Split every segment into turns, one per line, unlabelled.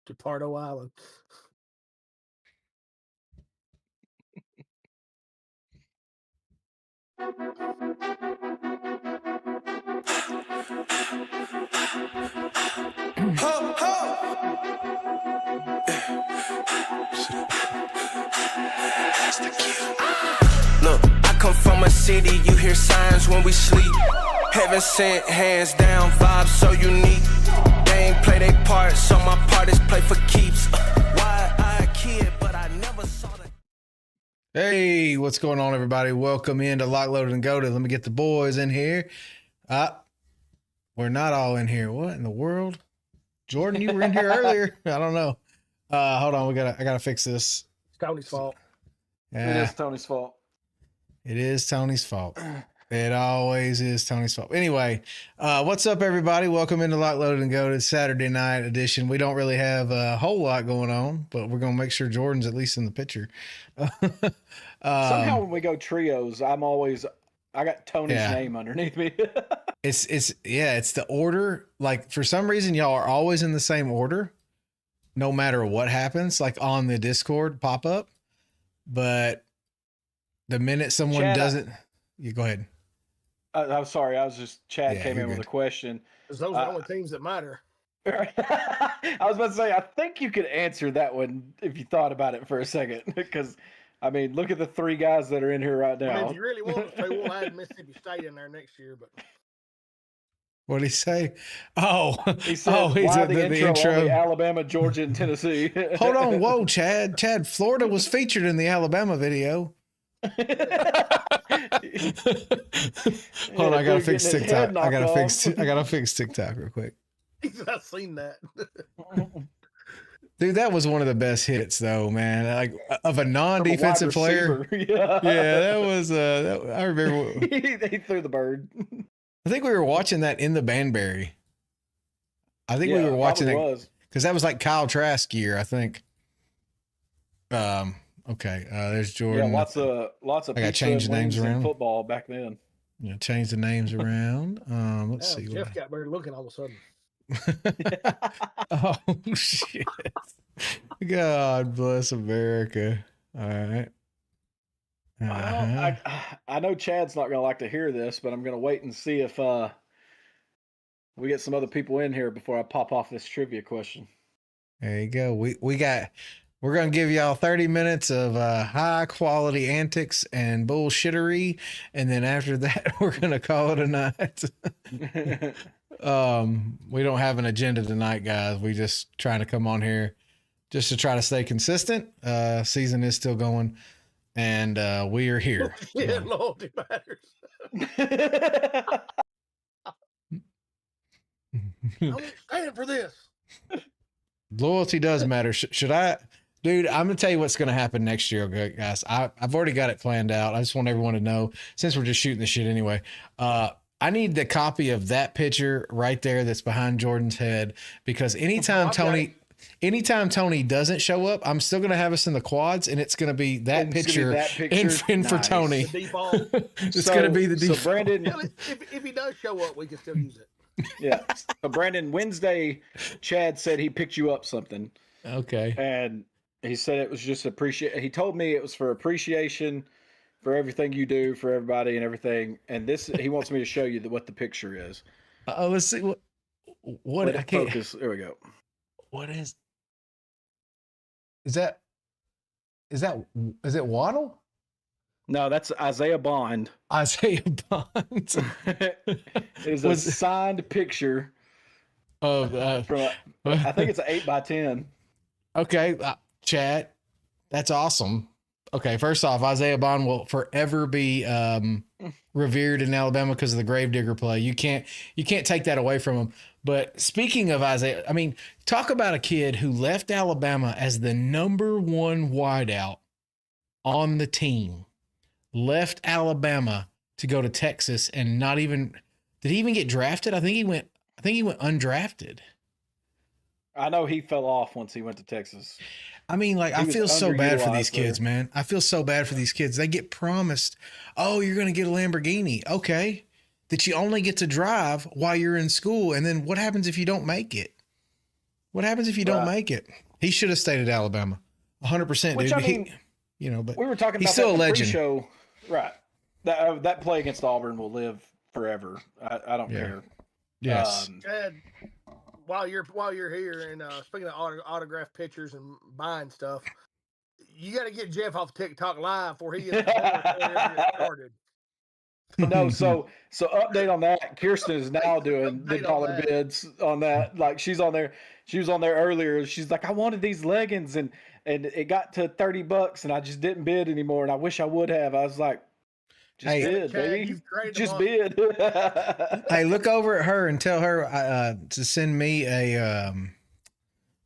to Pardo Island.
Ho, ho. Look, I come from a city, you hear signs when we sleep. Heaven sent, hands down, vibes so unique. They ain't play their part, so my part is play for keeps. Why I a kid, but I never saw that.
Hey, what's going on, everybody? Welcome into Lock, Loaded, and Goated. Let me get the boys in here. We're not all in here. What in the world? Jordan, you were in here earlier. I don't know. Hold on. I gotta fix this.
It's Tony's fault.
Yeah,
It is Tony's fault.
it is Tony's fault. It always is Tony's fault. Anyway, what's up, everybody? Welcome into Lock, Loaded, and Goated Saturday night edition. We don't really have a whole lot going on, but we're gonna make sure Jordan's at least in the picture.
Somehow when we go trios, I got Tony's name underneath me.
It's the order. Like, for some reason, y'all are always in the same order, no matter what happens, like on the Discord pop up. But the minute someone
Chad,
doesn't, you go ahead.
I'm sorry. Chad came
you're
in with
good.
a question.
Because those are the only teams that matter.
I was about to say, I think you could answer that one if you thought about it for a second. Because, I mean, look at the three guys that are in here right now.
I mean, if you really want us to, we'll add Mississippi State in there next year. But
What did he say? Oh,
he said,
he's
why
at
the intro. Only Alabama, Georgia, and Tennessee.
Hold on, whoa, Chad, Florida was featured in the Alabama video. Hold on, I gotta fix TikTok. I gotta fix TikTok real quick.
I've seen that.
Dude, that was one of the best hits, though, man. Like, of a non-defensive player.
Yeah,
that was. I remember.
He threw the bird.
I think we were watching that in the Banbury. I think we were watching it because that was like Kyle Trask year, I think. Okay. There's Jordan.
Yeah, lots of.
I got to change the names around.
Football back then.
Yeah, change the names around. Let's see.
Jeff got better looking all of a sudden.
Oh shit! God bless America. All right.
Well, I know Chad's not going to like to hear this, but I'm going to wait and see if we get some other people in here before I pop off this trivia question.
There you go. We're going to give y'all 30 minutes of high quality antics and bullshittery, and then after that we're going to call it a night. We don't have an agenda tonight, guys. We just trying to come on here just to try to stay consistent. Season is still going. And we are here.
Yeah, loyalty matters. I'm standing for this.
Loyalty does matter. Should I, dude? I'm gonna tell you what's gonna happen next year, okay, guys. I've already got it planned out. I just want everyone to know, since we're just shooting the shit anyway. I need the copy of that picture right there that's behind Jordan's head, because anytime Tony doesing show up, I'm still going to have us in the quads, and it's going to be that picture in for Tony. It's going to be the default.
So Brandon,
if he does show up, we can still use it.
Yeah. So Brandon, Wednesday, Chad said he picked you up something.
Okay.
And he said it was just he told me it was for appreciation for everything you do for everybody and everything. And he wants me to show you what the picture is.
Let's see what I can't
focus. There we go.
What is it Waddle?
No, that's Isaiah Bond.
Isaiah Bond.
It is a signed picture
of
I think it's an 8x10.
Okay, Chad, that's awesome. Okay, first off, Isaiah Bond will forever be revered in Alabama because of the Gravedigger play. You can't take that away from him. But speaking of Isaiah, I mean, talk about a kid who left Alabama as the number one wideout on the team, left Alabama to go to Texas, and did he even get drafted? I think he went undrafted.
I know he fell off once he went to Texas.
I mean, like, I feel so bad for these kids, man. I feel so bad for these kids. They get promised, oh, you're going to get a Lamborghini. Okay. That you only get to drive while you're in school. And then what happens if you don't make it? What happens if you don't make it? He should have stayed at Alabama. 100%,
Which,
dude.
I mean,
But
we were talking
he's
about
still
that
a
in the
legend.
pre-show. Right. That play against Auburn will live forever. I don't care.
Yes.
Chad, while you're here and speaking of autograph pictures and buying stuff, you got to get Jeff off TikTok live before he gets started.
No, so update on that. Kirsten is now doing the $ bids on that. Like she's on there. She was on there earlier. She's like, I wanted these leggings and it got to $30 and I just didn't bid anymore. And I wish I would have. I was like, just bid,
Chad,
baby. Just bid.
Hey, look over at her and tell her to send me a.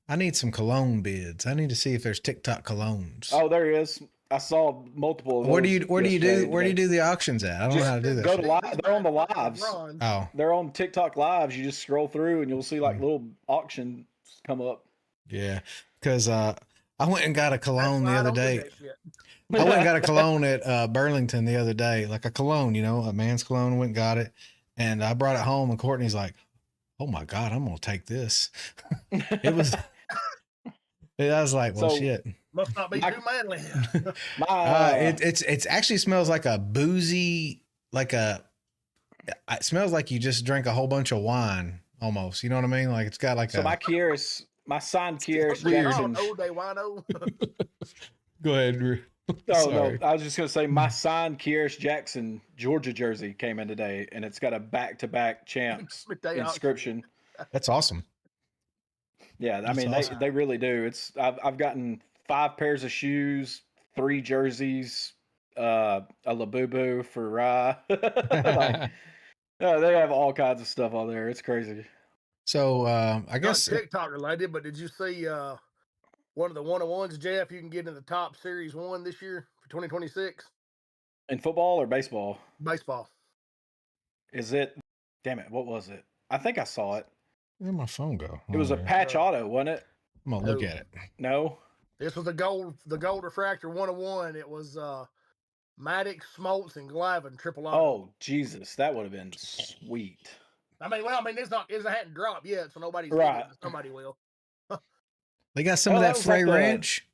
I need some cologne bids. I need to see if there's TikTok colognes.
Oh, there is. I saw multiple. Of
Where do you do the auctions at? I don't know how to do that.
Go to live. They're on the lives.
Oh,
they're on TikTok lives. You just scroll through and you'll see like little auctions come up.
Yeah, because I went and got a cologne the other day. I went and got a cologne at Burlington the other day, like a cologne, a man's cologne. Went and got it, and I brought it home. And Courtney's like, "Oh my God, I'm gonna take this." It was. I was like, well, shit.
Must not be too manly.
It's actually smells like a boozy, it smells like you just drank a whole bunch of wine almost. You know what I mean? Like it's got like
my signed Kieris Jackson.
Go ahead, Drew.
No, I was just gonna say my signed Kieris Jackson Georgia jersey came in today, and it's got a back-to-back champs inscription.
That's awesome.
Yeah, I mean they really do. I've gotten 5 pairs of shoes, 3 jerseys, a Labubu for Rye. They have all kinds of stuff on there. It's crazy.
So I guess
not TikTok related, but did you see one of the 101s, Jeff? You can get in the top series 1 this year for 2026
in football or baseball.
Baseball.
Is it? Damn it! What was it? I think I saw it.
Where'd my phone go?
It was a patch auto, wasn't it?
I'm gonna look at it.
No.
This was the gold refractor 101. It was Maddox, Smoltz, and Glavin triple auto.
Oh Jesus, that would have been sweet.
I mean, it hadn't dropped yet, so nobody's
right.
Somebody will.
They got some of that Frey Ranch.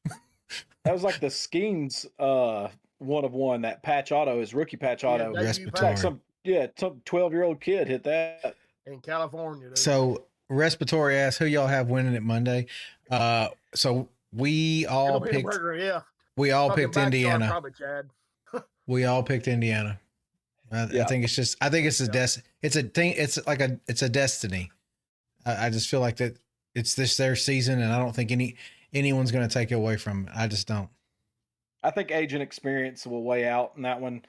That was like the Skeens 1-of-1. That patch auto is rookie patch auto.
Respiratory.
Some 12-year-old kid hit that
in California. Dude.
So respiratory asked who y'all have winning it Monday. So we all picked. We all picked Indiana.
Probably Chad.
We all picked Indiana. I think it's just. I think it's It's a thing. It's a destiny. I just feel like that it's their season, and I don't think anyone's going to take it away from it. I just don't.
I think age and experience will weigh out in that one.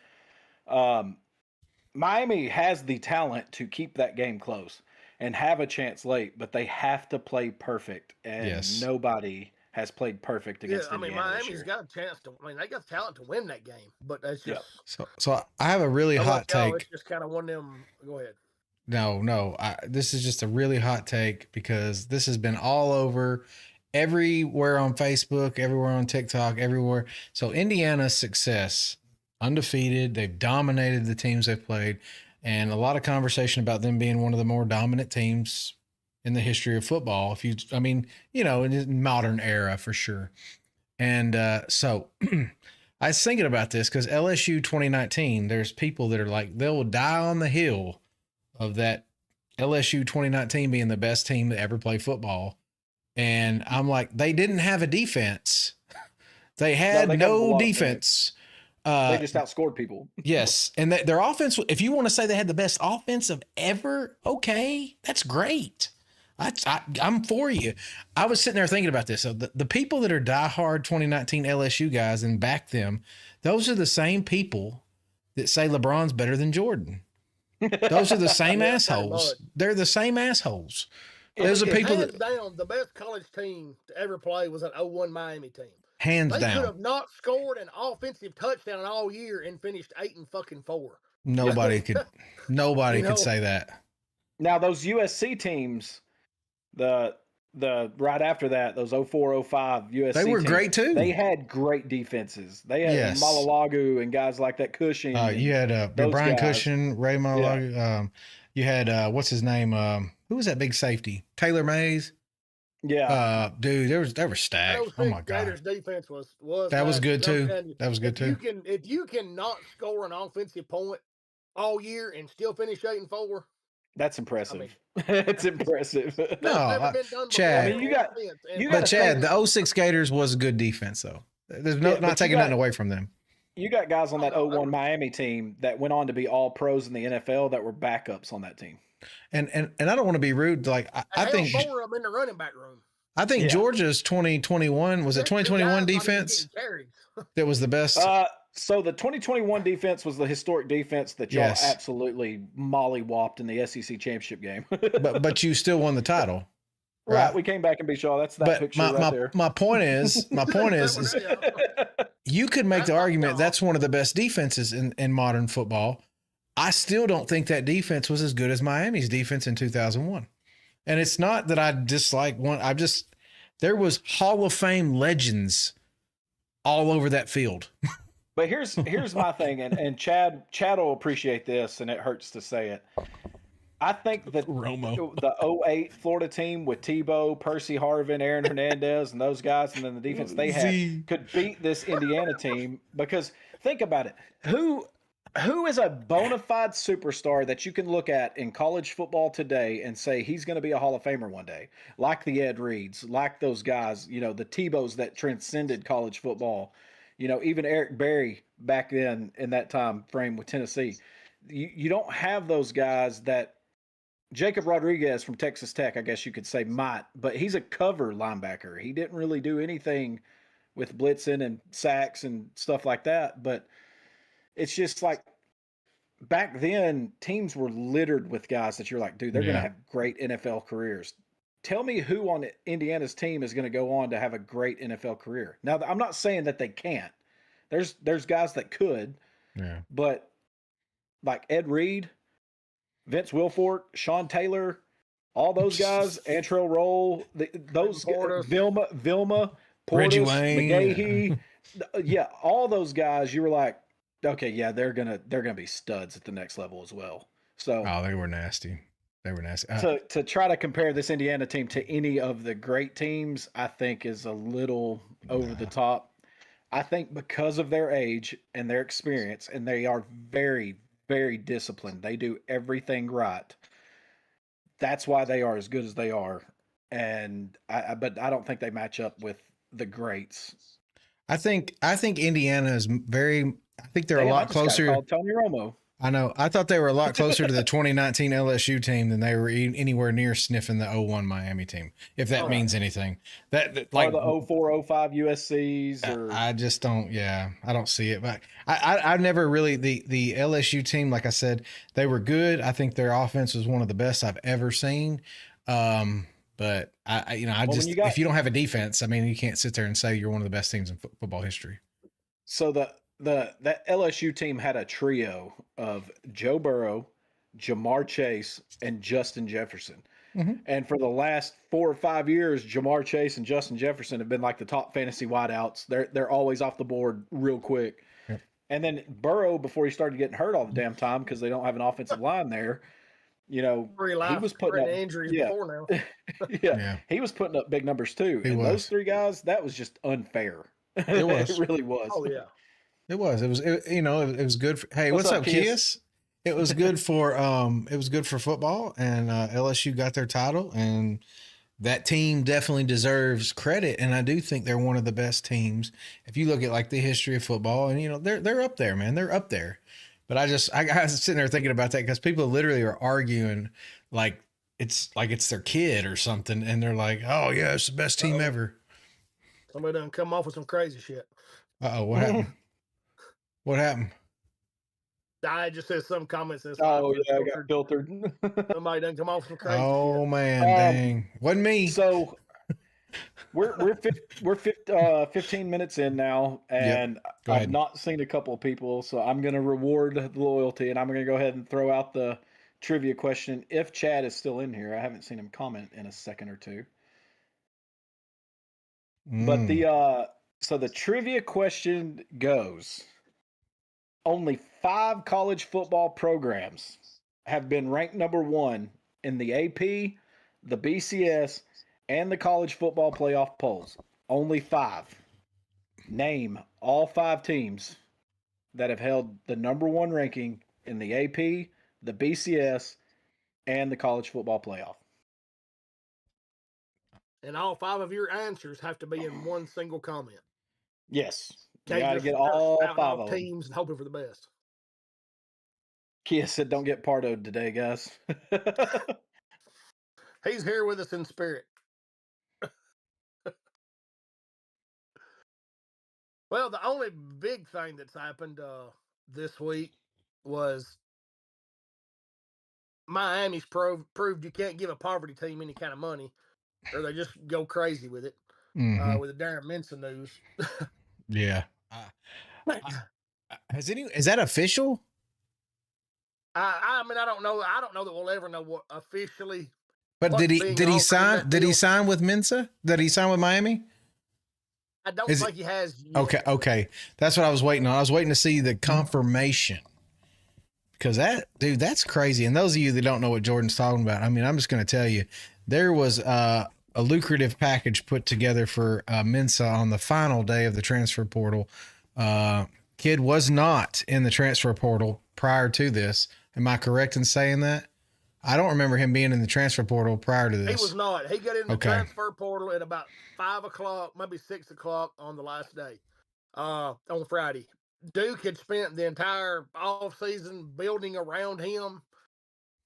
Miami has the talent to keep that game close and have a chance late, but they have to play perfect, and nobody has played perfect against Indiana.
Miami's got a chance to. They got talent to win that game, but that's just.
So I have a really hot take.
It's just kind of one of them. Go ahead.
No. This is just a really hot take because this has been all over, everywhere on Facebook, everywhere on TikTok, everywhere. So Indiana's success, undefeated. They've dominated the teams they've played, and a lot of conversation about them being one of the more dominant teams in the history of football. In the modern era for sure. And so I was thinking about this because LSU 2019, there's people that are like, they'll die on the hill of that LSU 2019 being the best team to ever play football. And I'm like, they didn't have a defense. They had no defense.
They just outscored people.
Yes. And their offense, if you want to say they had the best offensive ever, okay, that's great. I'm for you. I was sitting there thinking about this. So the people that are diehard 2019 LSU guys and back them, those are the same people that say LeBron's better than Jordan. Those are the same assholes. They're the same assholes. Those are people that
down the best college team to ever play was an 0-1 Miami team.
Hands down.
They could have not scored an offensive touchdown all year and finished 8-4.
Nobody could say that.
Now those USC teams, the right after that, those 04-05 USC
they were
teams,
great too.
They had great defenses. They had Malalagu and guys like that, Cushing.
You had Brian Cushing, Ray Malalagu. You had what's his name? Who was that big safety? Taylor Mays.
Yeah.
Dude, they were stacked. Oh my god,
Gators defense was
that was
nasty.
good
But I'm
too.
telling you,
That was good too.
if you cannot score an offensive point all year and still finish 8-4,
That's
I
impressive.
mean,
it's impressive.
No,
that's never been done before.
Chad.
I mean, you got- you
But
gotta
Chad,
think-
the 06 Gators was a good defense though. There's no
Yeah, but
not
you
taking
got-
nothing away from them.
You got guys on that
Oh, no,
01 Miami team that went on to be all pros in the NFL that were backups on that team.
And I don't want to be rude. Like I think
4 of them in the running back room.
Yeah.
Georgia's 2021 was it 2021 defense that was the best.
So the 2021 defense was the historic defense that y'all
Yes.
absolutely mollywopped in the SEC championship game.
but you still won the title.
Right. We came back and beat y'all. That's that
But
picture right there.
my point is you could make the argument that's one of the best defenses in modern football. I still don't think that defense was as good as Miami's defense in 2001. And it's not that I dislike one. There was Hall of Fame legends all over that field.
But here's my thing, and Chad will appreciate this, and it hurts to say it. I think that
Romo.
the 08 Florida team with Tebow, Percy Harvin, Aaron Hernandez, and those guys, and then the defense they had could beat this Indiana team. Because think about it, who is a bona fide superstar that you can look at in college football today and say he's going to be a Hall of Famer one day, like the Ed Reeds, like those guys, the Tebows that transcended college football, even Eric Berry back then in that time frame with Tennessee. You don't have those guys that Jacob Rodriguez from Texas Tech, I guess you could say might, but he's a cover linebacker. He didn't really do anything with blitzing and sacks and stuff like that, but it's just like back then teams were littered with guys that you're like, dude, they're going to have great NFL careers. Tell me who on Indiana's team is going to go on to have a great NFL career. Now, I'm not saying that they can't. There's guys that could, but like Ed Reed, Vince Wilfork, Sean Taylor, all those guys, Antrell Roll, those guys, Vilma, Portis,
Reggie Wayne,
McGahee, all those guys. You were like, okay, yeah, they're gonna be studs at the next level as well. So,
they were nasty. They were nasty.
To try to compare this Indiana team to any of the great teams, I think is a little over the top. I think because of their age and their experience, and they are very, very disciplined. They do everything right. That's why they are as good as they are. And but I don't think they match up with the greats.
I think Indiana is very. I think they're a lot closer.
Called Tony Romo.
I know. I thought they were a lot closer to the 2019 LSU team than they were anywhere near sniffing the 01 Miami team. If that means anything, that like
or the 04, 05 USC's. Or...
I just don't. Yeah, I don't see it. But I never really the LSU team. Like I said, they were good. I think their offense was one of the best I've ever seen. But if you don't have a defense, I mean, you can't sit there and say you're one of the best teams in football history.
So that LSU team had a trio of Joe Burrow, Jamar Chase, and Justin Jefferson. Mm-hmm. And for the last 4 or 5 years, Jamar Chase and Justin Jefferson have been like the top fantasy wideouts. They're always off the board real quick. Yep. And then Burrow, before he started getting hurt all the damn time because they don't have an offensive line there, he was putting up
injuries before
now. He was putting up big numbers too. Those three guys, that was just unfair.
It was.
It really was.
Oh yeah.
It was. It was good. For, hey, what's up, Kiss? It was good for football, and LSU got their title, and that team definitely deserves credit. And I do think they're one of the best teams. If you look at like the history of football, and they're up there, man. They're up there. But I was sitting there thinking about that because people literally are arguing like it's their kid or something, and they're like, "Oh yeah, it's the best team ever."
Somebody done come off with some crazy shit.
What happened? What happened?
I just said some comments.
Oh yeah, I got filtered.
Somebody done come off with some crazy.
Oh
shit.
Man, dang, wasn't me.
So we're 15 minutes in now, and I've not seen a couple of people, so I'm going to reward the loyalty, and I'm going to go ahead and throw out the trivia question. If Chad is still in here, I haven't seen him comment in a second or two. But the trivia question goes: only 5 college football programs have been ranked number 1 in the AP, the BCS, and the college football playoff polls. Only 5. Name all 5 teams that have held the number 1 ranking in the AP, the BCS, and the college football playoff.
And all 5 of your answers have to be in one single comment.
Yes. You
Can't
got to
just
get
start
all
spouting
5
off
of them.
teams and hoping for the best.
Kia said, don't get pardoed today, guys.
He's here with us in spirit. Well, the only big thing that's happened this week was Miami's proved you can't give a poverty team any kind of money, or they just go crazy with it. With the Darren Minson news.
Yeah. Is that official?
I mean, I don't know. I don't know that we'll ever know what officially.
But did he sign with Mensa? Did he sign with Miami?
I don't think he has yet.
Okay. That's what I was waiting on. I was waiting to see the confirmation. Because that's crazy. And those of you that don't know what Jordan's talking about, I mean, I'm just going to tell you, there was a lucrative package put together for Mensa on the final day of the transfer portal. Kid was not in the transfer portal prior to this. Am I correct in saying that? I don't remember him being in the transfer portal prior to this.
He was not. He got in the transfer portal at about 5 o'clock, maybe 6 o'clock on the last day, on Friday. Duke had spent the entire offseason building around him,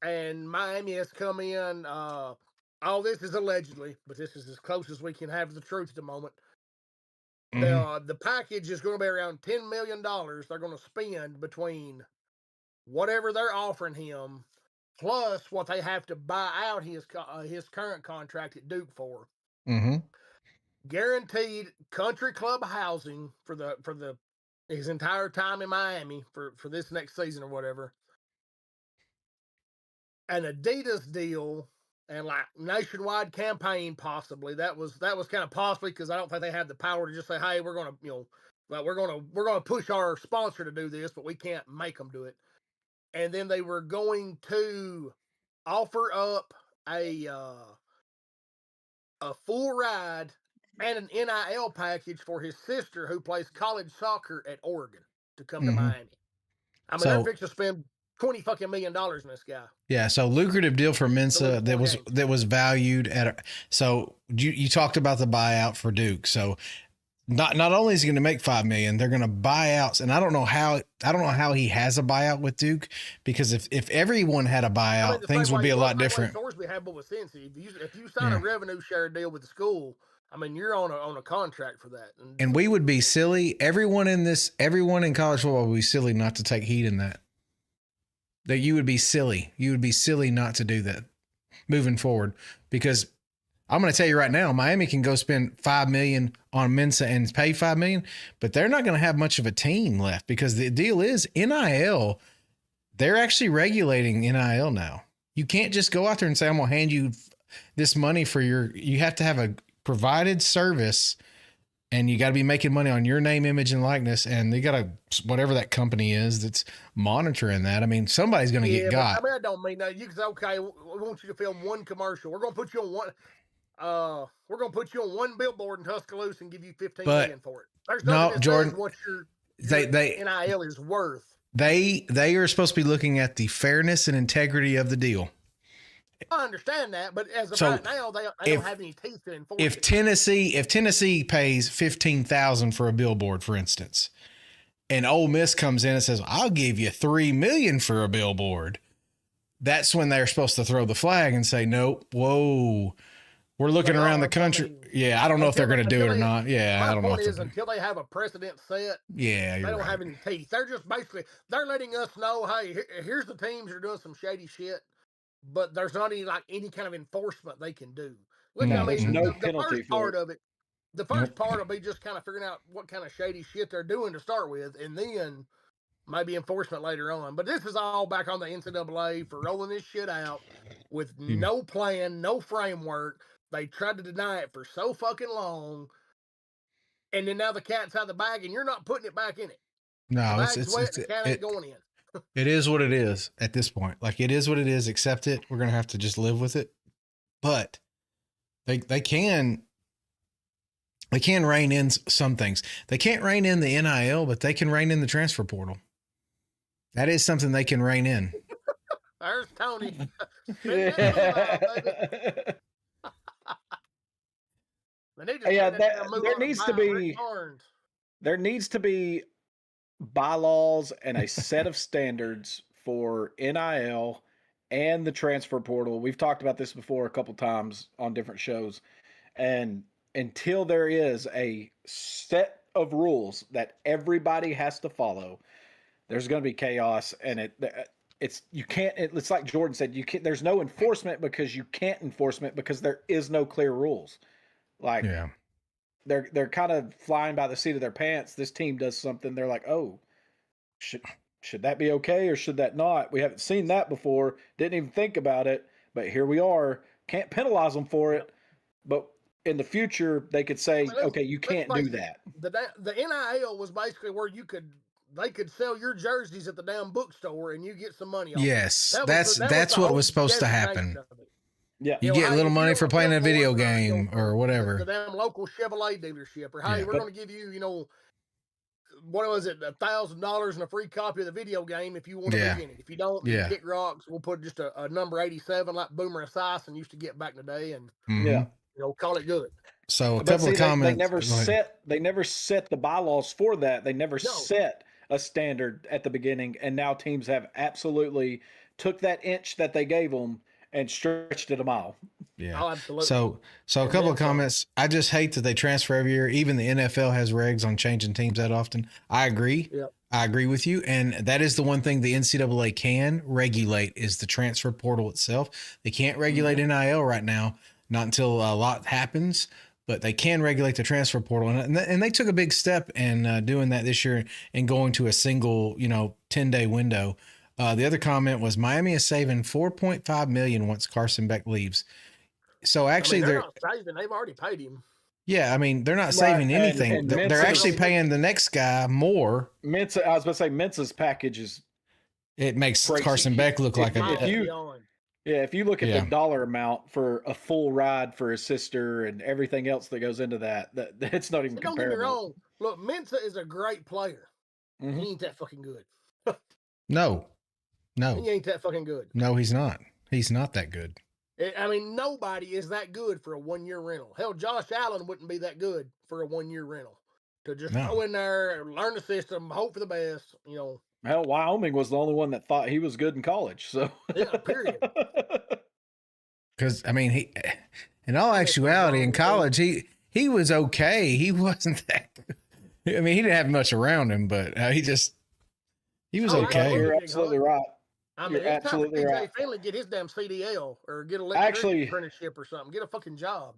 and Miami has come in. All this is allegedly, but this is as close as we can have to the truth at the moment. The package is going to be around $10 million. They're going to spend between whatever they're offering him, plus what they have to buy out his current contract at Duke for. Guaranteed country club housing for his entire time in Miami for this next season or whatever. An Adidas deal and like nationwide campaign possibly. That was kind of possibly because I don't think they have the power to just say, hey, we're gonna we're gonna push our sponsor to do this, but we can't make them do it. And then they were going to offer up a full ride and an NIL package for his sister who plays college soccer at Oregon to come to Miami. I mean, they're fixing to spend $20 million in this guy.
Yeah, so lucrative deal for Mensa that was valued at. So you talked about the buyout for Duke. So not only is he going to make $5 million, they're going to buy out. And I don't know how he has a buyout with Duke, because if everyone had a buyout, things would be a lot different.
If you sign a revenue share deal with the school, I mean, you're on a contract for that.
And we would be silly. Everyone in college football would be silly not to take heed in that. That you would be silly. You would be silly not to do that moving forward, because I'm going to tell you right now, Miami can go spend $5 million on Mensa and pay $5 million, but they're not going to have much of a team left, because the deal is NIL. They're actually regulating NIL now. You can't just go out there and say, I'm going to hand you this money for you have to have a provided service, and you got to be making money on your name, image, and likeness. And they got to, whatever that company is that's monitoring that. I mean, somebody's going to get got.
I mean, I don't mean that. You can say, okay, we want you to film one commercial. We're going to put you on one. We're going to put you on one billboard in Tuscaloosa and give you $15 million for it. There's nothing that Jordan, says what your NIL is worth.
They are supposed to be looking at the fairness and integrity of the deal.
I understand that, but as of right now, they don't have any teeth to enforce
it. If Tennessee pays $15,000 for a billboard, for instance, and Ole Miss comes in and says, I'll give you $3 million for a billboard, that's when they're supposed to throw the flag and say, no, whoa, we're looking around the country. I don't know if they're going to do it or not. I don't know.
My point is, until they have a precedent set, they don't have any teeth. They're just they're letting us know, hey, here's the teams that are doing some shady shit. But there's not any kind of enforcement they can do. Look, I mean, the first part of it, the first part will be just kind of figuring out what kind of shady shit they're doing to start with, and then maybe enforcement later on. But this is all back on the NCAA for rolling this shit out with no plan, no framework. They tried to deny it for so fucking long, and then now the cat's out of the bag, and you're not putting it back in it.
No,
the cat ain't going in.
It is what it is at this point. Like, it is what it is. Accept it. We're going to have to just live with it. But They can rein in some things. They can't rein in the NIL, but they can rein in the transfer portal. That is something they can rein in.
There's Tony.
There needs to be bylaws and a set of standards for NIL and the transfer portal. We've talked about this before a couple times on different shows. And until there is a set of rules that everybody has to follow, there's going to be chaos. And it's like Jordan said, there's no enforcement because you can't enforce it because there is no clear rules. Like, yeah. They're kind of flying by the seat of their pants. This team does something. They're like, oh, should that be okay or should that not? We haven't seen that before. Didn't even think about it, but here we are. Can't penalize them for it. But in the future, they could say, okay, you can't do that.
The NIL was basically where they could sell your jerseys at the damn bookstore and you get some money on
yes, it. That's what was supposed to happen. Yeah, you get a little money for playing a video game or whatever.
The damn local Chevrolet dealership, or hey, we're going to give you, what was it, $1,000 and a free copy of the video game if you want to be in it. If you don't, you kick rocks. We'll put just a number 87 like Boomer Esiason used to get back in the day, and call it good.
So a couple of comments.
They never set the bylaws for that. They never set a standard at the beginning, and now teams have absolutely took that inch that they gave them and stretched it a mile.
Yeah. Oh, absolutely. So a couple of comments. I just hate that they transfer every year. Even the NFL has regs on changing teams that often. I agree. Yep. I agree with you. And that is the one thing the NCAA can regulate is the transfer portal itself. They can't regulate NIL right now, not until a lot happens, but they can regulate the transfer portal. And they took a big step in doing that this year and going to a single, 10-day window. The other comment was Miami is saving $4.5 million once Carson Beck leaves. So actually,
they're not saving. They've already paid him.
Yeah, I mean, they're not saving anything. And they're actually paying the next guy more.
Mensah, I was about to say Mensah's package is.
It makes crazy. Carson Beck look like
if you look at the dollar amount for a full ride for his sister and everything else that goes into that it's not even comparable. Don't get me wrong.
Look, Mensah is a great player. Mm-hmm. He ain't that fucking good.
No.
He ain't that fucking good.
No, he's not. He's not that good.
I mean, nobody is that good for a 1-year rental. Hell, Josh Allen wouldn't be that good for a 1-year rental. To just go in there, learn the system, hope for the best,
Hell, Wyoming was the only one that thought he was good in college. So
yeah, period.
Because he, in all actuality, in college, he was okay. He wasn't that good. I mean, he didn't have much around him, but he was okay.
You're absolutely right.
I mean, it's absolutely time for TJ Finley get his damn CDL or get an apprenticeship or something. Get a fucking job.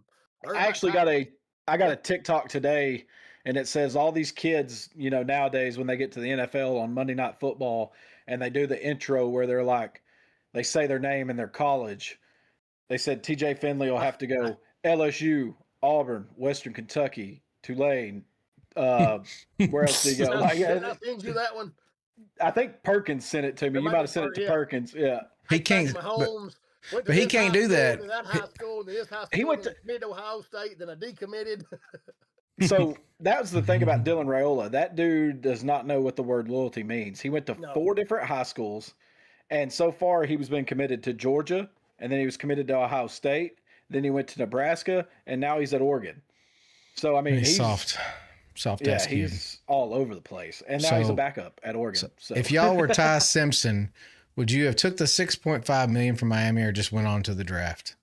I got a TikTok today, and it says all these kids, nowadays when they get to the NFL on Monday Night Football, and they do the intro where they're like, they say their name and their college. They said TJ Finley will have to go LSU, Auburn, Western Kentucky, Tulane. Where else did he go?
I send you that one.
I think Perkins sent it to me. You might have sent it to Perkins. Yeah.
He can't. But he can't do that.
He went to Mid-Ohio State, then a decommitted.
So that was the thing about Dylan Raiola. That dude does not know what the word loyalty means. He went to 4 different high schools, and so far he was been committed to Georgia, and then he was committed to Ohio State. Then he went to Nebraska, and now he's at Oregon. So I mean, he's soft ass kid. He's all over the place, and now he's a backup at Oregon. So.
If y'all were Ty Simpson, would you have took the $6.5 million from Miami or just went on to the draft?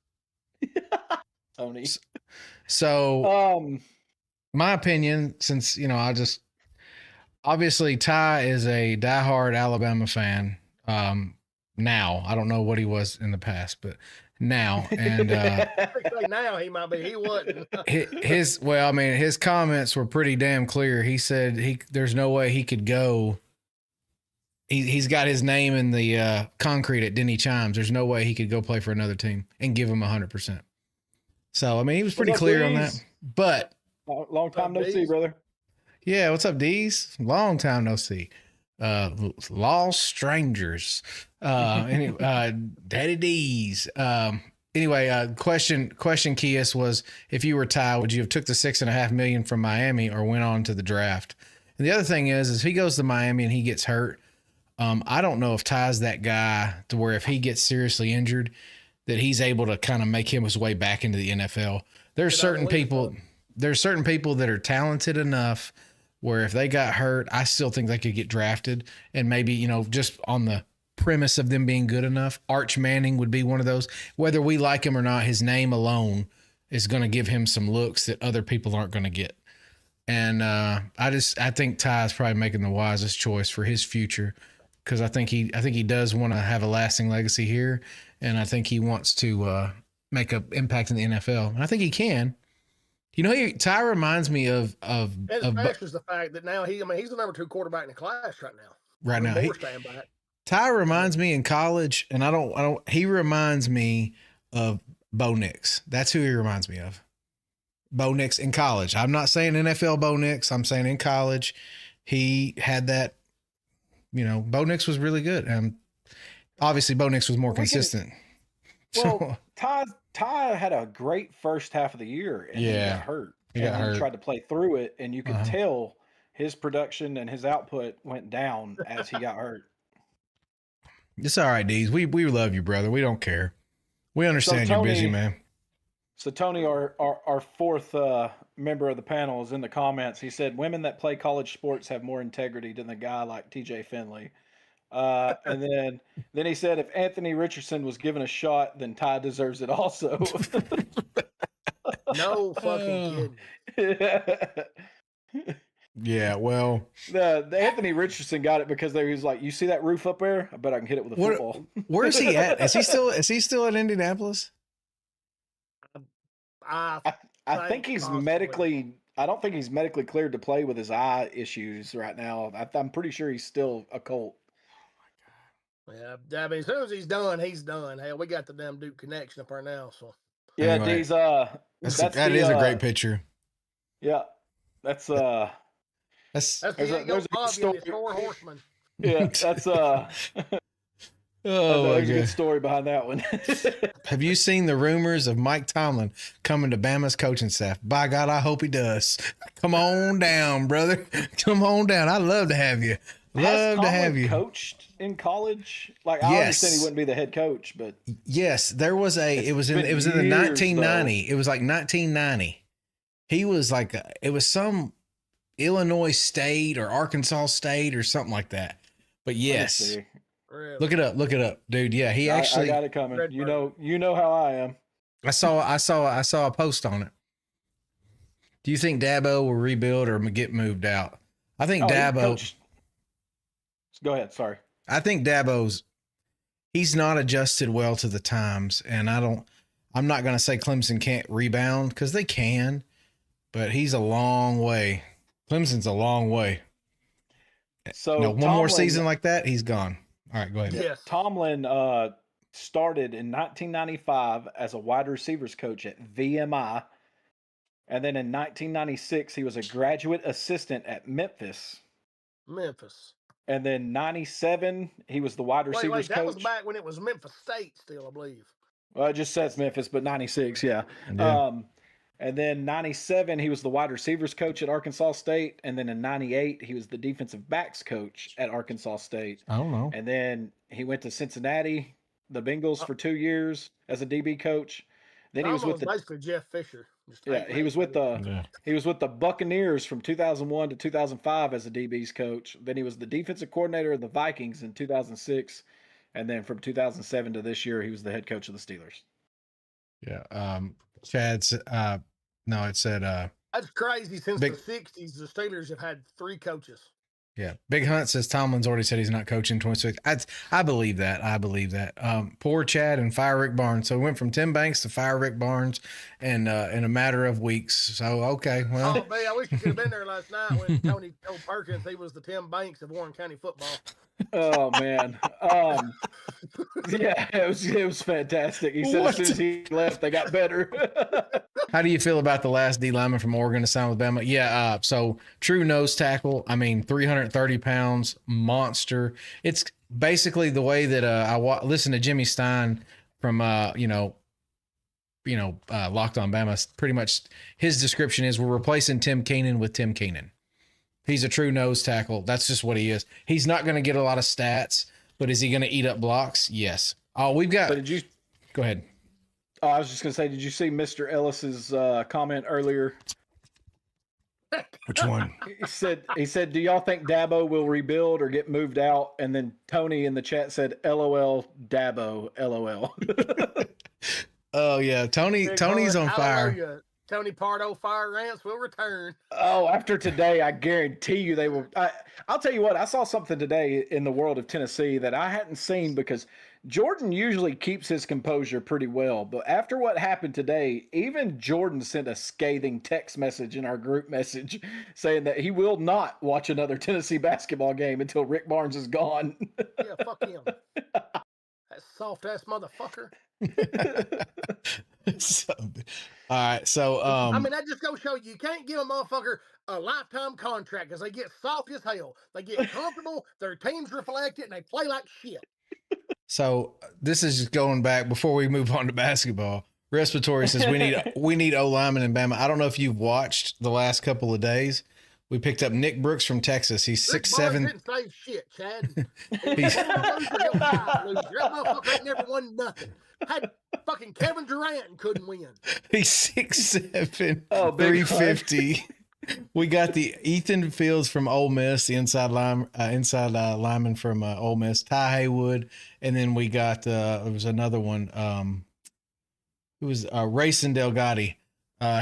Tony.
So, my opinion, since obviously Ty is a diehard Alabama fan. Now I don't know what he was in the past, but now and
now he might be. He wasn't.
His comments were pretty damn clear. He said there's no way he could go. He's got his name in the concrete at Denny Chimes. There's no way he could go play for another team and give him 100%. So he was pretty clear on that. But
long time no see, brother.
Yeah, what's up, D's? Long time no see. Lost strangers. Anyway, Daddy D's. Anyway, question Kies was, if you were Ty, would you have took the $6.5 million from Miami or went on to the draft? And the other thing is if he goes to Miami and he gets hurt, I don't know if Ty's that guy to where if he gets seriously injured, that he's able to kind of make him his way back into the NFL. There's certain people that are talented enough where if they got hurt, I still think they could get drafted. And maybe, you know, just on the premise of them being good enough, Arch Manning would be one of those. Whether we like him or not, his name alone is going to give him some looks that other people aren't going to get. And I think Ty is probably making the wisest choice for his future, because I think he does want to have a lasting legacy here, and I think he wants to make an impact in the NFL. And I think he can. You know, Ty reminds me of
especially the fact that now he's the number 2 quarterback in the class right now.
Right now, Ty reminds me in college, and he reminds me of Bo Nix. That's who he reminds me of. Bo Nix in college. I'm not saying NFL Bo Nix. I'm saying in college, he had that. You know, Bo Nix was really good. Obviously, Bo Nix was more consistent.
Well, Ty had a great first half of the year, and he got hurt. He tried to play through it, and you could tell his production and his output went down as he got hurt.
It's all right, Deez. We love you, brother. We don't care. We understand you're busy, man.
So Tony, our fourth member of the panel, is in the comments. He said, women that play college sports have more integrity than a guy like TJ Finley. And then he said, if Anthony Richardson was given a shot, then Ty deserves it also.
No fucking kidding.
Yeah, well,
the Anthony Richardson got it because he was like, you see that roof up there? I bet I can hit it with a football.
Where is he at? Is he still at Indianapolis?
I think he's medically. I don't think he's medically cleared to play with his eye issues right now. I'm pretty sure he's still a Colt.
Oh my God. Yeah, I mean, as soon as he's done, he's done. Hell, we got the damn Duke connection up there now. So
yeah,
anyway, that is a great picture.
Yeah, there's a
story. 4 horsemen.
Yeah, that's there's a good story behind that one.
Have you seen the rumors of Mike Tomlin coming to Bama's coaching staff? By God, I hope he does. Come on down, brother. Come on down. I'd love to have you. Love to have you.
Coached in college? Like, I understand he wouldn't be the head coach, but
yes, there was it was in the 1990. It was like 1990. He was like it was some Illinois State or Arkansas State or something like that. But yes.
Really?
Look it up, dude. Yeah, he actually.
I got it coming. You know how I am.
I saw a post on it. Do you think Dabo will rebuild or get moved out? I think Dabo.
Go ahead. Sorry.
I think he's not adjusted well to the times, and I'm not going to say Clemson can't rebound, because they can, but he's a long way. Clemson's a long way.
So
one more season like that, he's gone. All right, go ahead.
Yes.
Tomlin started in 1995 as a wide receivers coach at VMI. And then in 1996, he was a graduate assistant at Memphis. And then 97, he was the wide receivers coach.
That was back when it was Memphis State still, I believe.
Well, it just says Memphis, but 96, yeah. And then 97, he was the wide receivers coach at Arkansas State. And then in 98, he was the defensive backs coach at Arkansas State.
I don't know.
And then he went to Cincinnati, the Bengals, for 2 years as a DB coach. Then he was with
basically Jeff Fisher.
He was with the Buccaneers from 2001 to 2005 as a DB's coach. Then he was the defensive coordinator of the Vikings in 2006. And then from 2007 to this year, he was the head coach of the Steelers.
Yeah. Chad's no, it said
that's crazy. Since the 60s, the Steelers have had 3 coaches.
Yeah. Big Hunt says Tomlin's already said he's not coaching 26. I believe that. Poor Chad and Fire Rick Barnes. So we went from Tim Banks to Fire Rick Barnes and in a matter of weeks. So okay, well.
Oh man, I wish you could have been there last night when Tony told Perkins he was the Tim Banks of Warren County football.
Oh man. Yeah, it was fantastic. He said as soon as he left, they got better.
How do you feel about the last D lineman from Oregon to sign with Bama? Yeah, so true nose tackle. I mean, 330 pounds, monster. It's basically the way that I listen to Jimmy Stein from Locked on Bama, pretty much his description is we're replacing Tim Keenan with Tim Keenan. He's a true nose tackle. That's just what he is. He's not going to get a lot of stats, but is he going to eat up blocks? Yes. Oh, we've got. Go ahead.
Oh, I was just going to say, did you see Mr. Ellis's comment earlier?
Which one?
He said, do y'all think Dabo will rebuild or get moved out? And then Tony in the chat said, LOL, Dabo, LOL.
Oh, yeah. Tony's on fire.
Tony Pardo fire rants will return.
Oh, after today, I guarantee you they will. I'll tell you what, I saw something today in the world of Tennessee that I hadn't seen, because Jordan usually keeps his composure pretty well. But after what happened today, even Jordan sent a scathing text message in our group message saying that he will not watch another Tennessee basketball game until Rick Barnes is gone.
Yeah, fuck him. That soft ass motherfucker.
All right, so
I mean, that just goes show you can't give a motherfucker a lifetime contract, because they get soft as hell. They get comfortable, their teams reflect it, and they play like shit.
So this is just going back before we move on to basketball. Respiratory says we need O lineman in Bama. I don't know if you've watched the last couple of days. We picked up Nick Brooks from Texas. He's 6'7".
Didn't say shit, Chad. That motherfucker ain't never won nothing. Had fucking Kevin Durant and couldn't win.
He's 6'7", 350. We got the Ethan Fields from Ole Miss, the inside lineman from Ole Miss, Ty Haywood, and then we got there was another one. It was Rayson Delgatti.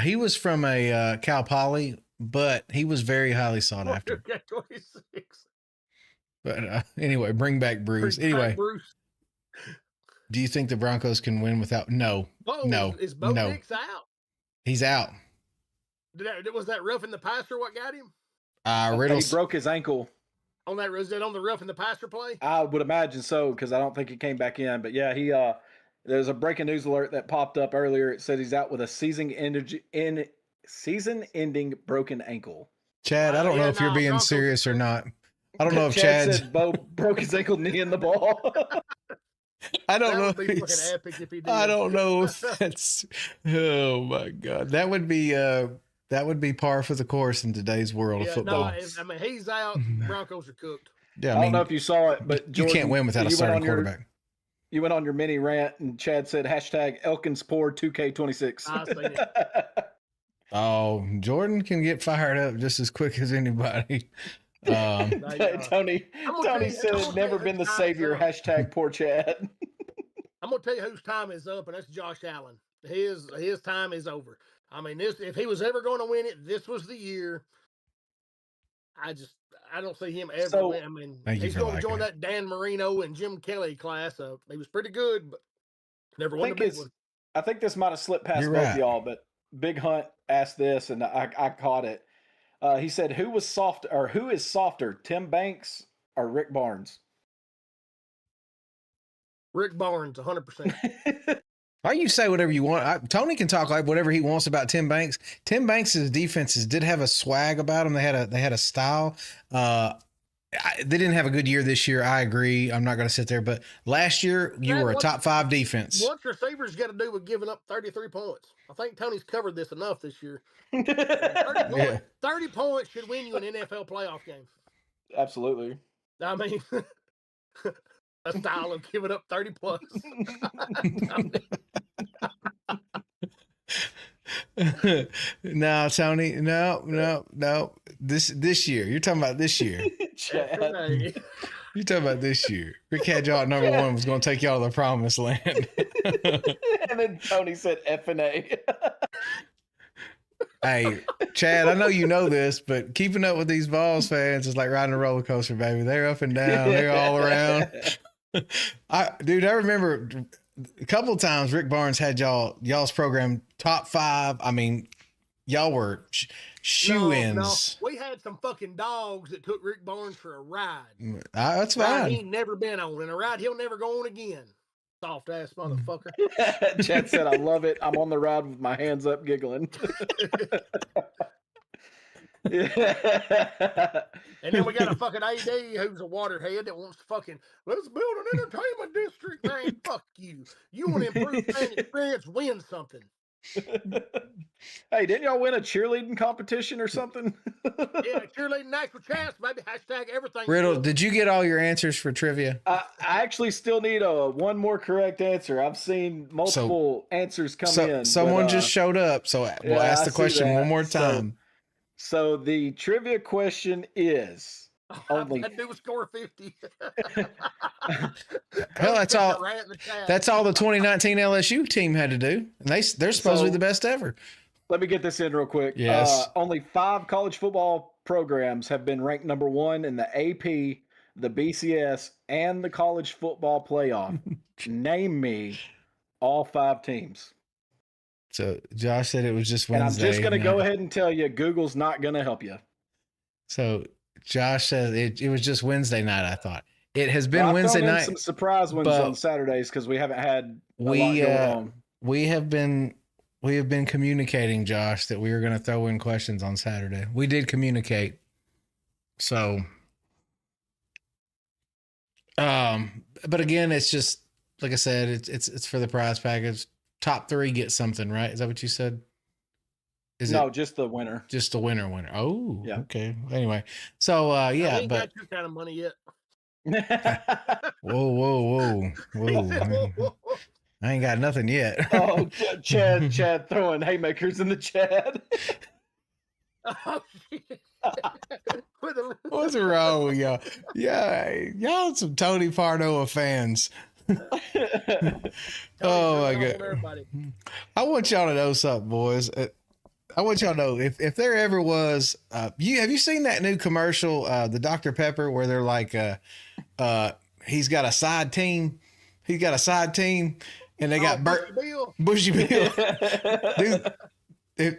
He was from a Cal Poly, but he was very highly sought after.
26.
But anyway, bring back Bruce.
Bruce.
Do you think the Broncos can win without? No.
Is Bo Nix out?
He's out.
Was that rough in the passer what got him?
He broke his ankle.
Was that on the rough in the passer play?
I would imagine so, because I don't think he came back in. But yeah, there's a breaking news alert that popped up earlier. It said he's out with a season-ending broken ankle.
Chad, I don't know if you're being serious or not. I don't know if Chad
said Bo broke his ankle kneeing the ball.
I don't know.
Be fucking epic if he did.
I don't know if that's. Oh my God, that would be par for the course in today's world of football.
No, I mean, he's out. Broncos are cooked.
Yeah, I don't know if you saw it, but Jordan,
you can't win without a starting quarterback.
You went on your mini rant, and Chad said #Elkins Poor 2K26.
I seen it.
Oh, Jordan can get fired up just as quick as anybody.
Tony said it's never been the savior. #Poor Chad.
I'm gonna tell you whose time is up, and that's Josh Allen. His time is over. I mean, if he was ever going to win it, this was the year. I don't see him ever win. I mean, he's going to join that Dan Marino and Jim Kelly class. He was pretty good, but never won a big one.
I think this might have slipped past both of y'all, but Big Hunt asked this, and I caught it. He said, who is softer, Tim Banks or Rick Barnes?
Rick Barnes, 100%.
Why you say whatever you want? Tony can talk like whatever he wants about Tim Banks. Tim Banks' defenses did have a swag about them. They had a style. They didn't have a good year this year. I agree. I'm not going to sit there, but last year you were a top 5 defense.
What's receivers got to do with giving up 33 points? I think Tony's covered this enough this year. 30 points should win you an NFL playoff game.
Absolutely.
I mean, a style of giving up 30 plus.
No, Tony. No. This year. You're talking about this year. You're talking about this year. Rick had y'all at number 1 was going to take y'all to the promised land.
And then Tony said F&A.
Hey, Chad, I know you know this, but keeping up with these Vols fans is like riding a roller coaster, baby. They're up and down. They're all around. I remember a couple of times Rick Barnes had y'all's program top 5. I mean, y'all were shoe-ins.
No. We had some fucking dogs that took Rick Barnes for a ride.
That's fine.
He ain't never been on, and a ride he'll never go on again. Soft ass motherfucker.
Chad said, I love it. I'm on the ride with my hands up giggling.
And then we got a fucking AD who's a waterhead that wants to fucking, let's build an entertainment district. Man, fuck you. You want to improve fan experience, win something.
Hey, didn't y'all win a cheerleading competition or something?
Yeah, cheerleading national champs, baby. Hashtag everything.
Riddle, did you get all your answers for trivia?
I actually still need one more correct answer. I've seen multiple answers come in.
Someone just showed up, so we'll ask the question one more time.
So the trivia question is only.
I knew score 50.
Hell, that's all. That's all the 2019 LSU team had to do, and they're supposed to be the best ever.
Let me get this in real quick.
Yes.
Only 5 college football programs have been ranked number 1 in the AP, the BCS, and the college football playoff. Name me all 5 teams.
So Josh said it was just Wednesday.
And I'm just going to go ahead and tell you, Google's not going to help you.
So Josh says it was just Wednesday night. I thought it has been Wednesday night.
Some surprise ones on Saturdays because we haven't had a lot going on.
We have been communicating, Josh, that we were going to throw in questions on Saturday. We did communicate. So, but again, it's just like I said, it's for the prize package. Top 3 get something, right? Is that what you said?
No, just the winner.
Just the winner. Oh,
yeah.
Okay. Anyway, so yeah,
I ain't got your kind of money yet.
Whoa. I ain't got nothing yet.
Oh, Chad throwing haymakers in the chat.
Oh, shit.
What's wrong with y'all? Yeah, y'all some Tony Pardoa fans. Oh my God. I want y'all to know something, boys. I want y'all to know if there ever was have you seen that new commercial, the Dr. Pepper, where they're like he's got a side team. He's got a side team and they got Bushy Bill. Dude,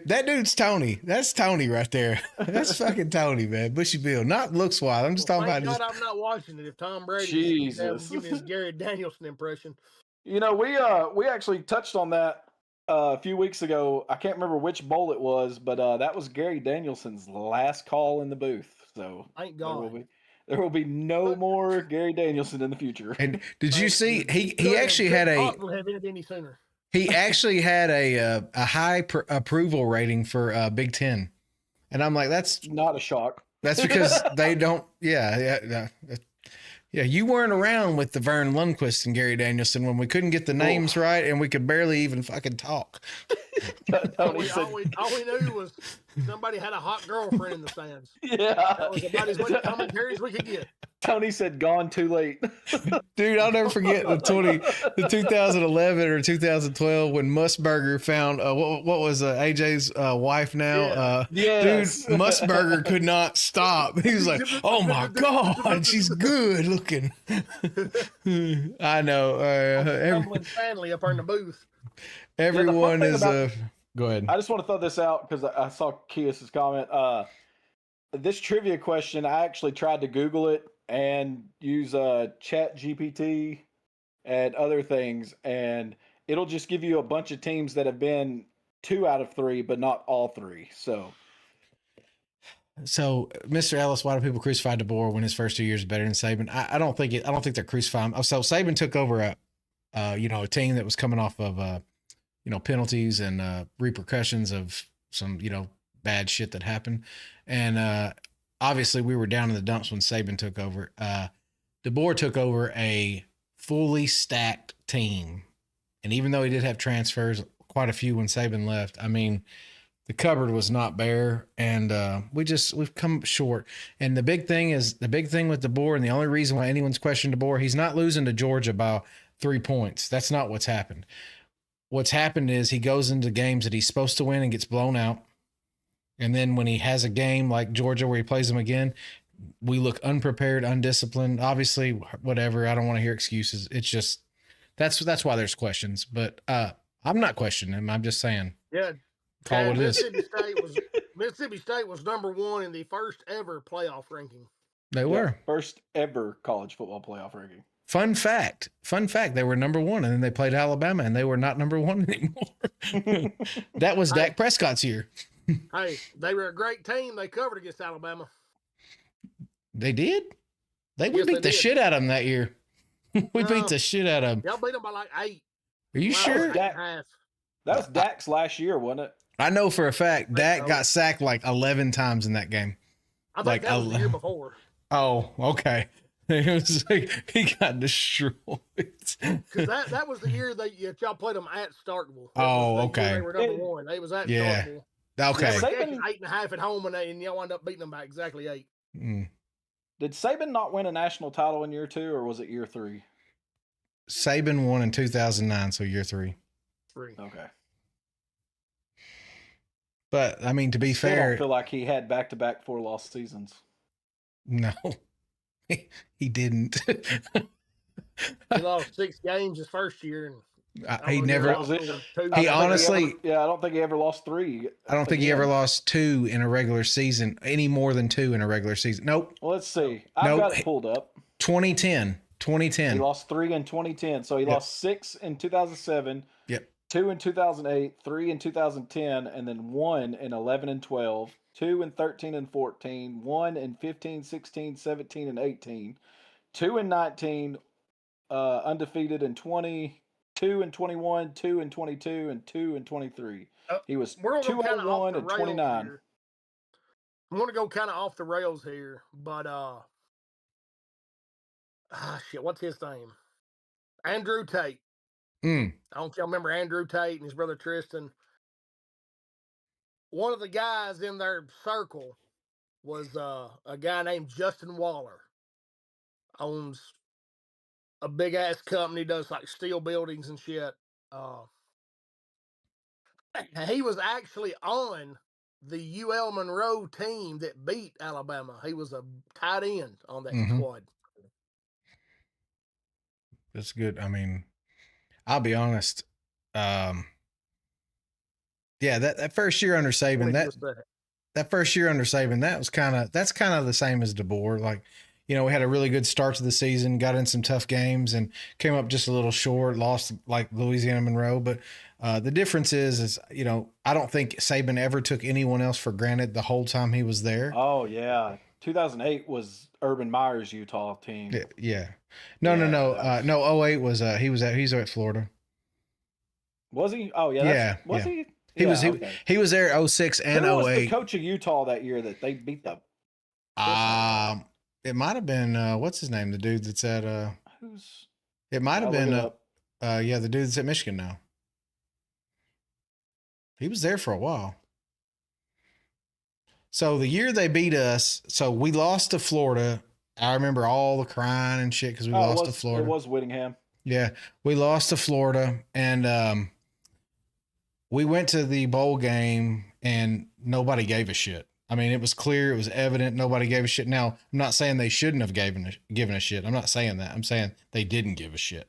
that dude's Tony. That's Tony right there. That's fucking Tony, man. Bushy Bill. Not looks wise. I'm just talking about
God, I'm not watching it. If Tom Brady
Jesus.
give me his Gary Danielson impression.
You know, we actually touched on that a few weeks ago. I can't remember which bowl it was, but that was Gary Danielson's last call in the booth. So
thank God.
There will be no more Gary Danielson in the future.
And did you see he actually had he actually had a high approval rating for Big Ten, and I'm like, that's
not a shock.
That's because they don't. Yeah. You weren't around with the Vern Lundquist and Gary Danielson when we couldn't get the names right and we could barely even fucking talk.
all we knew was somebody had a hot girlfriend in the stands.
Yeah.
That was about as much commentaries we could get.
Tony said, "Gone too late."
Dude, I'll never forget the 2011 or 2012 when Musburger found what was AJ's wife now.
Yes.
Dude, Musburger could not stop. He was like, "Oh my God, she's good looking." I know.
Stanley up in the booth.
Everyone is go ahead.
I just want to throw this out because I saw Kias's comment. This trivia question, I actually tried to Google it and use Chat GPT and other things, and it'll just give you a bunch of teams that have been 2 out of 3, but not all 3. So,
Mr. Ellis, why do people crucify DeBoer when his first 2 years is better than Saban? I don't think they're crucifying him. So Saban took over a team that was coming off of penalties and repercussions of some bad shit that happened, and obviously we were down in the dumps when Saban took over. DeBoer took over a fully stacked team, and even though he did have transfers, quite a few when Saban left, I mean, the cupboard was not bare, and we've come short. And the big thing with DeBoer, and the only reason why anyone's questioned DeBoer, he's not losing to Georgia by 3 points. That's not what's happened. What's happened is he goes into games that he's supposed to win and gets blown out. And then when he has a game like Georgia where he plays them again, we look unprepared, undisciplined. Obviously, whatever. I don't want to hear excuses. It's just that's why there's questions. But I'm not questioning him. I'm just saying.
Yeah.
Call what it is.
Mississippi State was number 1 in the first ever playoff ranking.
They were.
First ever college football playoff ranking.
Fun fact, they were number 1, and then they played Alabama, and they were not number 1 anymore. That was Dak Prescott's year.
Hey, they were a great team. They covered against Alabama.
They did? We
Yes,
beat the shit out of them that year. We beat the shit out of them.
Y'all beat them by like 8.
Are you sure?
That was Dak's last year, wasn't it?
I know for a fact Dak got sacked like 11 times in that game.
I think that was the year before.
Oh, okay. It was like he got destroyed.
Because that was the year that y'all played them at Starkville.
Oh, okay.
They were number 1. They was at Starkville.
Okay.
Saban, 8.5 at home, and y'all wound up beating them by exactly 8.
Did Saban not win a national title in year 2, or was it year 3?
Saban won in 2009, so year 3.
Okay.
But I mean, to be fair,
I don't feel like he had back-to-back 4-loss seasons.
No, he didn't.
He lost 6 games his first year, and
he never. He honestly,
I don't think he ever lost 3.
I don't think he ever lost 2 in a regular season, any more than 2 in a regular season. Nope.
Well, let's see. I've got it pulled up.
2010. He
lost 3 in 2010. So he lost 6 in 2007.
Yep.
2 in 2008, 3 in 2010, and then 1 in 11 and 12, 2 in 13 and 14, 1 in 15, 16, 17, and 18, 2 in 19, undefeated in 20, 2 in 21, 2 in 22, and 2 in 23. He was 201 and 29.
Here. I'm going to go kind of off the rails here, but shit, what's his name? Andrew Tate. I don't know if y'all remember Andrew Tate and his brother Tristan. One of the guys in their circle was a guy named Justin Waller. Owns a big ass company, does like steel buildings and shit. He was actually on the UL Monroe team that beat Alabama. He was a tight end on that squad.
That's good. I mean, I'll be honest. Yeah, that first year under Saban, that first year under Saban, that's kind of the same as DeBoer. Like, we had a really good start to the season, got in some tough games, and came up just a little short. Lost like Louisiana Monroe, but the difference is I don't think Saban ever took anyone else for granted the whole time he was there.
Oh yeah, 2008 was Urban Meyer's Utah team.
Yeah. No. 08 was he's at Florida.
Was he? Oh yeah. Was he?
He was there 06 and 08. Who was
the coach of Utah that year that they beat the?
It might have been what's his name? The dude that's at
who's?
It might have been the dude that's at Michigan now. He was there for a while. So the year they beat us, so we lost to Florida. I remember all the crying and shit because we lost to Florida.
It was Whittingham.
Yeah, we lost to Florida, and we went to the bowl game, and nobody gave a shit. I mean, it was clear, it was evident, nobody gave a shit. Now, I'm not saying they shouldn't have given a shit. I'm not saying that. I'm saying they didn't give a shit.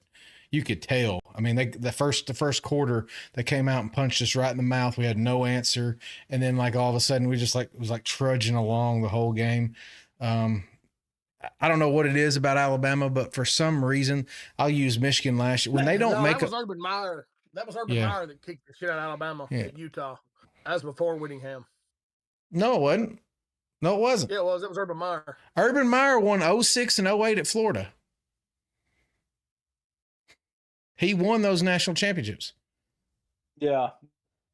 You could tell. I mean, the first quarter, they came out and punched us right in the mouth. We had no answer, and then like all of a sudden, we just it was like trudging along the whole game. I don't know what it is about Alabama, but for some reason, I'll use Michigan last year when they don't make.
That was Urban Meyer. That was Urban Meyer that kicked the shit out of Alabama at Utah. That was before Whittingham.
No, it wasn't. No, it wasn't.
Yeah, it was. It was Urban Meyer.
Urban Meyer won 06 and 08 at Florida. He won those national championships.
Yeah.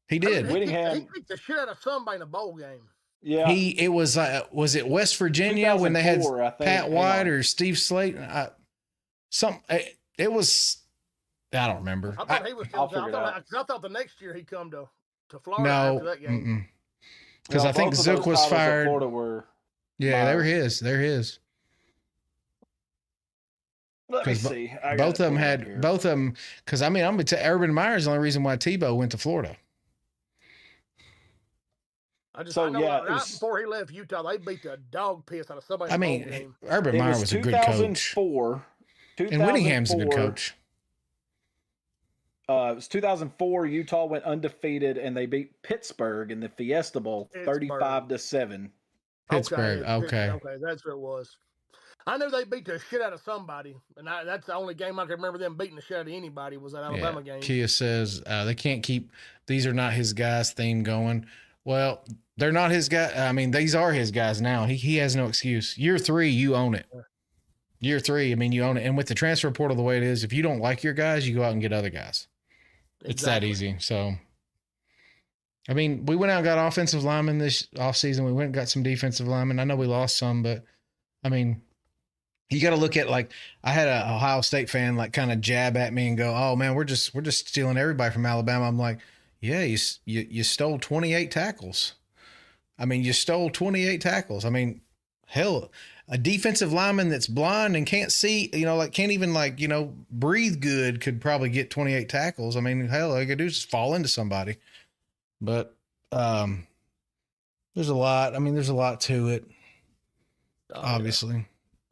He did.
Whittingham. He kicked the shit out of somebody in a bowl game.
Yeah.
It was it West Virginia when they had Pat White or Steve Slate? It was, I don't remember.
I thought he was I thought the next year he'd come to Florida after that game.
Because I think Zook was fired.
Florida were
they were his. They're his.
Let me see.
Both of them, because I mean, I'm going to tell Urban Meyer's the only reason why Tebow went to Florida.
I know before he left Utah, they beat the dog piss out of somebody.
I mean, Urban Meyer was a good coach.
2004.
And Whittingham's a good coach.
It was 2004. Utah went undefeated, and they beat Pittsburgh in the Fiesta Bowl, 35-7.
Pittsburgh. Okay,
that's what it was. I knew they beat the shit out of somebody, and that's the only game I can remember them beating the shit out of anybody was that Alabama game.
Kia says they can't keep "These Are Not His Guys" theme going. Well, they're not his guy. I mean, these are his guys now. He has no excuse. Year 3, you own it. Year 3, I mean, you own it. And with the transfer portal the way it is, if you don't like your guys, you go out and get other guys. Exactly. It's that easy. So, I mean, we went out and got offensive linemen this offseason. We went and got some defensive linemen. I know we lost some, but, I mean, you got to look at, like, I had an Ohio State fan, like, kind of jab at me and go, oh, man, we're just stealing everybody from Alabama. I'm like, yeah, you stole 28 tackles. I mean, you stole 28 tackles. I mean, hell, a defensive lineman that's blind and can't see, like can't even breathe good could probably get 28 tackles. I mean, hell, all you could do is just fall into somebody. But there's a lot. I mean, there's a lot to it. Obviously, yeah.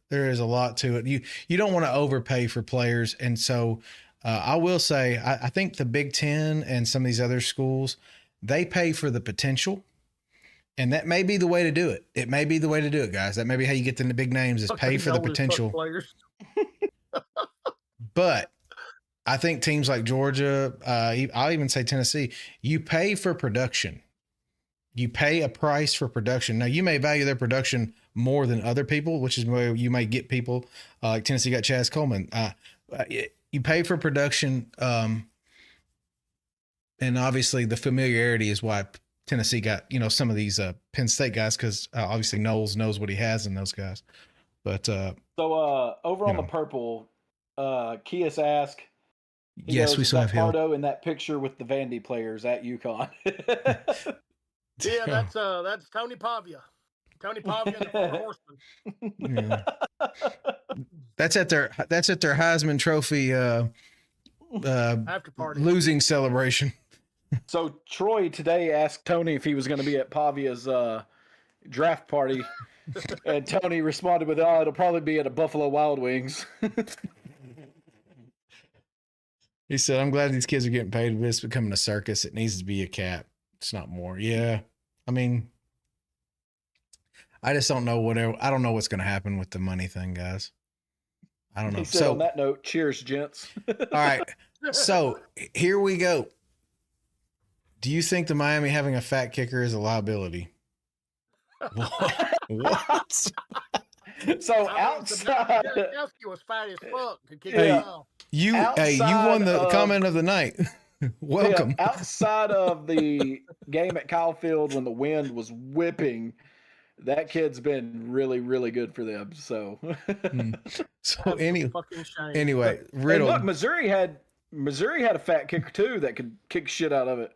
There is a lot to it. You don't want to overpay for players, and so I will say I think the Big Ten and some of these other schools, they pay for the potential. And that may be the way to do it. It may be the way to do it, guys. That may be how you get the big names is pay for the potential. But I think teams like Georgia, I'll even say Tennessee, you pay for production. You pay a price for production. Now, you may value their production more than other people, which is where you may get people like Tennessee got Chaz Coleman. You pay for production, and obviously the familiarity is why Tennessee got, some of these Penn State guys, because obviously Knowles knows what he has in those guys. But
over on the purple, Kias asked,
yes, we still have Hill.
Pardo in that picture with the Vandy players at UConn.
Yeah, that's Tony Pavia. Tony Pavia and the Four Horsemen.
Yeah. That's at their Heisman Trophy
after party
losing celebration.
So Troy today asked Tony if he was going to be at Pavia's draft party, and Tony responded with, "Oh, it'll probably be at a Buffalo Wild Wings."
He said, "I'm glad these kids are getting paid, but it's becoming a circus. It needs to be a cap. It's not more." Yeah, I mean, I just don't know I don't know what's going to happen with the money thing, guys. I don't know.
He said, on that note, cheers, gents.
All right, so here we go. Do you think the Miami having a fat kicker is a liability? What?
So outside,
He was fat as fuck.
You won the comment of the night. Welcome.
Yeah, outside of the game at Kyle Field when the wind was whipping, that kid's been really, really good for them. So,
anyway, Riddle.
And look, Missouri had a fat kicker too that could kick shit out of it.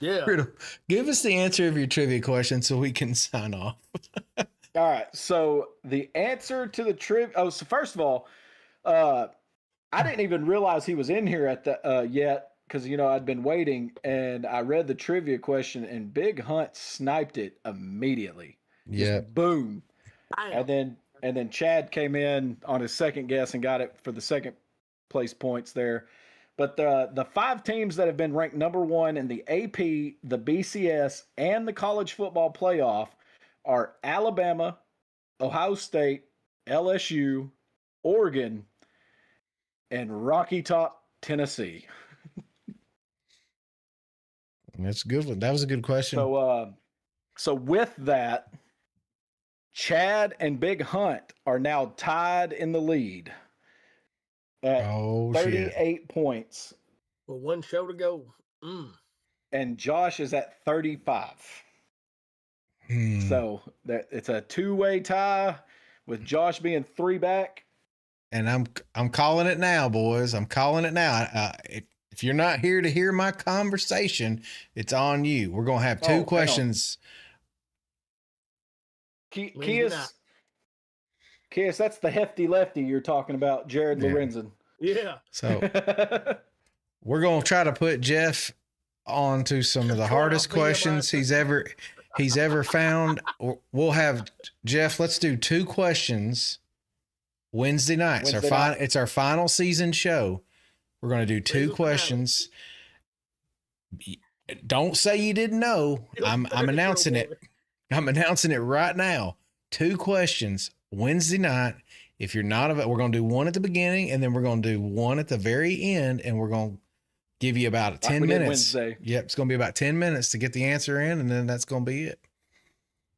Yeah.
Riddle, give us the answer of your trivia question so we can sign off.
All right. So the answer to the trivia. Oh, so first of all, I didn't even realize he was in here at the yet because I'd been waiting, and I read the trivia question, and Big Hunt sniped it immediately.
Yeah.
Just boom. And then Chad came in on his second guess and got it for the second place points there. But the 5 teams that have been ranked number 1 in the AP, the BCS, and the college football playoff are Alabama, Ohio State, LSU, Oregon, and Rocky Top, Tennessee.
That's a good one. That was a good question.
So with that, Chad and Big Hunt are now tied in the lead at 38 points.
Well, one show to go.
And Josh is at 35. So it's a 2-way tie with Josh being 3 back.
And I'm calling it now, boys. I'm calling it now. If you're not here to hear my conversation, it's on you. We're going to have 2 questions.
Kias, that's the hefty lefty you're talking about, Jared Lorenzen.
Yeah.
So we're going to try to put Jeff onto some of the hardest questions he's ever found. We'll have Jeff. Let's do 2 questions Wednesday night. It's our final season show. We're going to do 2 questions. Don't say you didn't know. I'm announcing it. I'm announcing it right now. 2 questions Wednesday night. If you're not we're going to do one at the beginning, and then we're going to do one at the very end, and we're going to give you about 10 minutes.
Wednesday.
Yep, it's going to be about 10 minutes to get the answer in, and then that's going to be it.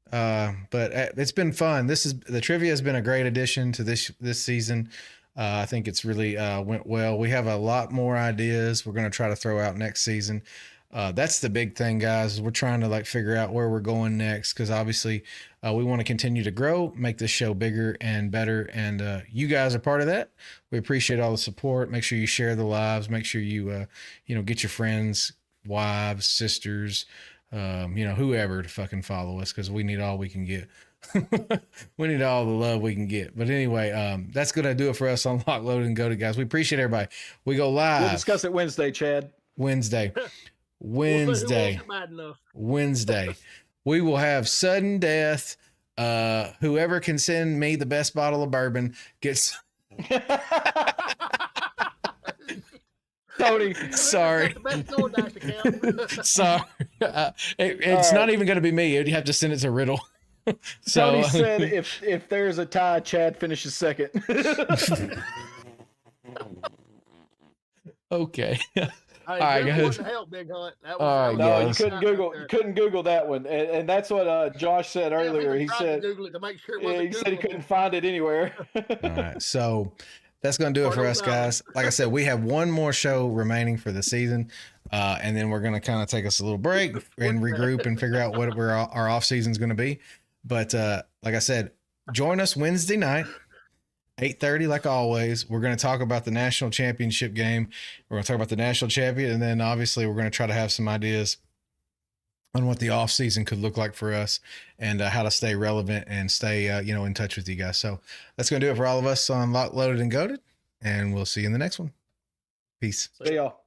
But it's been fun. The trivia has been a great addition to this season. I think it's really went well. We have a lot more ideas we're going to try to throw out next season. That's the big thing, guys. We're trying to figure out where we're going next, because obviously we want to continue to grow, make this show bigger and better. And you guys are part of that. We appreciate all the support. Make sure you share the lives. Make sure you, get your friends, wives, sisters, whoever to fucking follow us, because we need all we can get. We need all the love we can get. But anyway, that's going to do it for us on Lock, Load, and Go to, guys. We appreciate everybody. We go live.
We'll discuss it Wednesday, Chad.
Wednesday.
Wednesday.
We will have sudden death. Whoever can send me the best bottle of bourbon gets.
Tony,
sorry. Sorry. It's not even going to be me. You have to send it to Riddle. So,
Tony said if there's a tie, Chad finishes second.
Okay.
Hey,
all right, guys.
Help, Big Hunt.
No, you couldn't Google that one, and that's what Josh said earlier. He said
Google it to make sure
he said he couldn't find it anywhere.
All right, so that's going to do it for us, guys. Like I said, we have one more show remaining for the season, and then we're going to kind of take us a little break and regroup and figure out what our off season is going to be. But like I said, join us Wednesday night. 8:30, like always. We're going to talk about the national championship game. We're going to talk about the national champion, and then obviously we're going to try to have some ideas on what the off season could look like for us, and how to stay relevant and stay, in touch with you guys. So that's going to do it for all of us on Lock, Loaded, and Goated, and we'll see you in the next one. Peace.
See y'all.